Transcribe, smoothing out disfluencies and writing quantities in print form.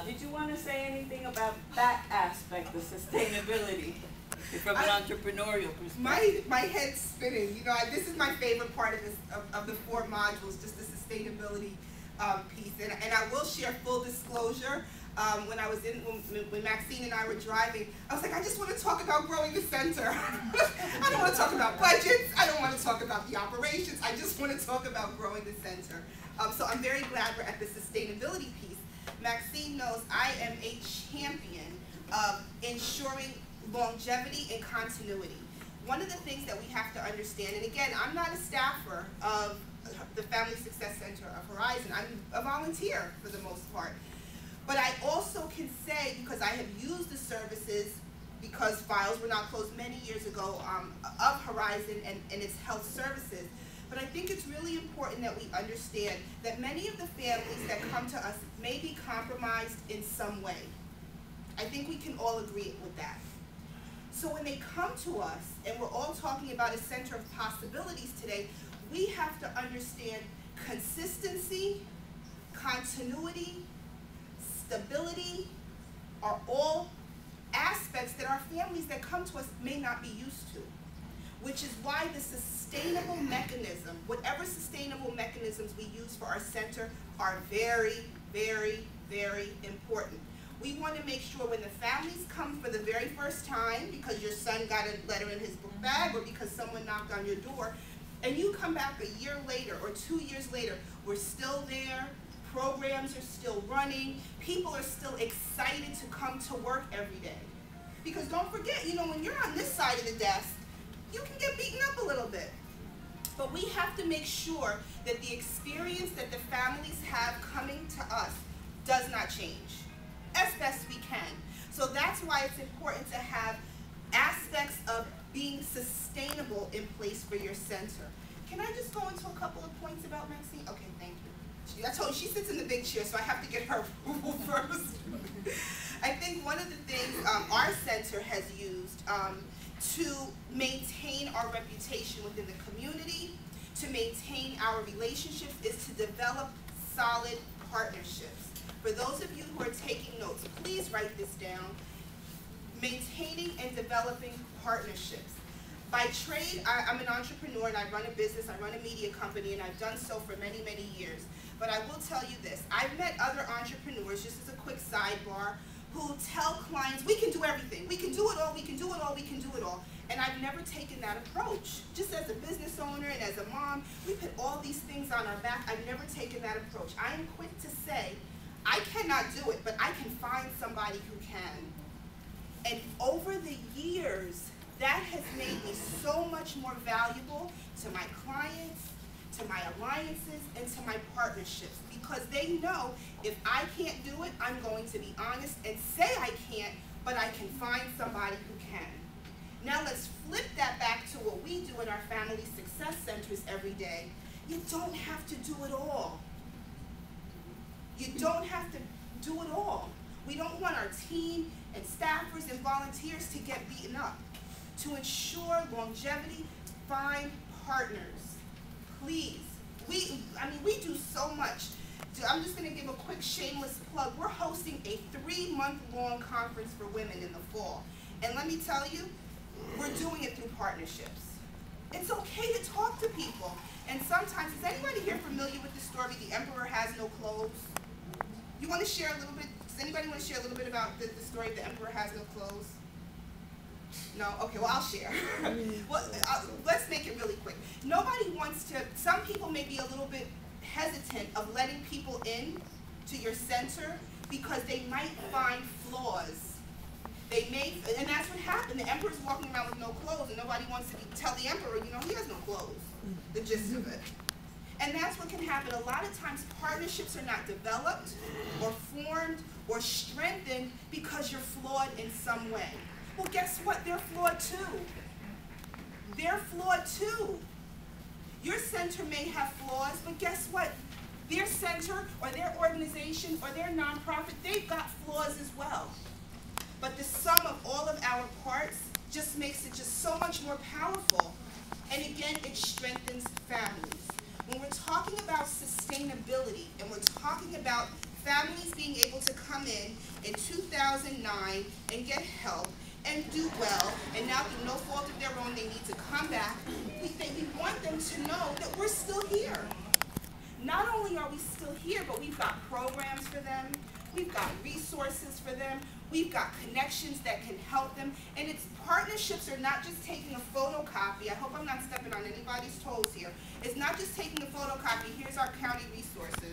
Did you want to say anything about that aspect of sustainability from an entrepreneurial perspective? My head's spinning. You know, this is my favorite part of this of the 4 modules, just the sustainability piece. And I will share full disclosure. When Maxine and I were driving, I was like, I just want to talk about growing the center. I don't want to talk about budgets. I don't want to talk about the operations. I just want to talk about growing the center. So I'm very glad we're at the sustainability piece. Maxine knows I am a champion of ensuring longevity and continuity. One of the things that we have to understand, and again, I'm not a staffer of the Family Success Center of Horizon. I'm a volunteer for the most part. But I also can say, because I have used the services, because files were not closed many years ago, of Horizon and its health services, but I think it's really important that we understand that many of the families that come to us may be compromised in some way. I think we can all agree with that. So when they come to us, and we're all talking about a center of possibilities today, we have to understand consistency, continuity, stability are all aspects that our families that come to us may not be used to, which is why the sustainable mechanism, whatever sustainable mechanisms we use for our center, are very, very, very important. We want to make sure when the families come for the very first time, because your son got a letter in his book bag, or because someone knocked on your door, and you come back a year later or 2 years later, we're still there, programs are still running, people are still excited to come to work every day. Because don't forget, you know, when you're on this side of the desk, you can get beaten up a little bit. But we have to make sure that the experience that the families have coming to us does not change, as best we can. So that's why it's important to have aspects of being sustainable in place for your center. Can I just go into a couple of points about Maxine? Okay, thank you. I told you, she sits in the big chair, so I have to get her approval first. I think one of the things our center has used to maintain our reputation within the community, to maintain our relationships, is to develop solid partnerships. For those of you who are taking notes, please write this down. Maintaining and developing partnerships. By trade, I'm an entrepreneur and I run a business, I run a media company, and I've done so for many, many years. But I will tell you this, I've met other entrepreneurs, just as a quick sidebar, who tell clients, we can do everything, we can do it all, we can do it all, we can do it all. And I've never taken that approach. Just as a business owner and as a mom, we put all these things on our back. I've never taken that approach. I am quick to say, I cannot do it, but I can find somebody who can. And over the years, that has made me so much more valuable to my clients, to my alliances, and to my partnerships, because they know if I can't do it, I'm going to be honest and say I can't, but I can find somebody who can. Now let's flip that back to what we do in our family success centers every day. You don't have to do it all. You don't have to do it all. We don't want our team and staffers and volunteers to get beaten up. To ensure longevity, find partners. Please. We do so much. I'm just going to give a quick shameless plug. We're hosting a 3-month-long conference for women in the fall. And let me tell you, we're doing it through partnerships. It's okay to talk to people. And sometimes, is anybody here familiar with the story, The Emperor Has No Clothes? You want to share a little bit? Does anybody want to share a little bit about the story of The Emperor Has No Clothes? No? Okay, well, I'll share. Well, let's make it really quick. Nobody wants to, some people may be a little bit hesitant of letting people in to your center because they might find flaws. They may, and that's what happened. The emperor's walking around with no clothes, and nobody wants to tell the emperor, you know, he has no clothes. The gist of it. And that's what can happen. A lot of times partnerships are not developed or formed or strengthened because you're flawed in some way. Well, guess what? They're flawed too. They're flawed too. Your center may have flaws, but guess what? Their center or their organization or their nonprofit, they've got flaws as well. But the sum of all of our parts just makes it just so much more powerful. And again, it strengthens families. When we're talking about sustainability and we're talking about families being able to come come in 2009 and get help and do well, and now through no fault of their own, they need to come back. We want them to know that we're still here. Not only are we still here, but we've got programs for them, we've got resources for them, we've got connections that can help them, and it's partnerships are not just taking a photocopy. I hope I'm not stepping on anybody's toes here. It's not just taking a photocopy. Here's our county resources.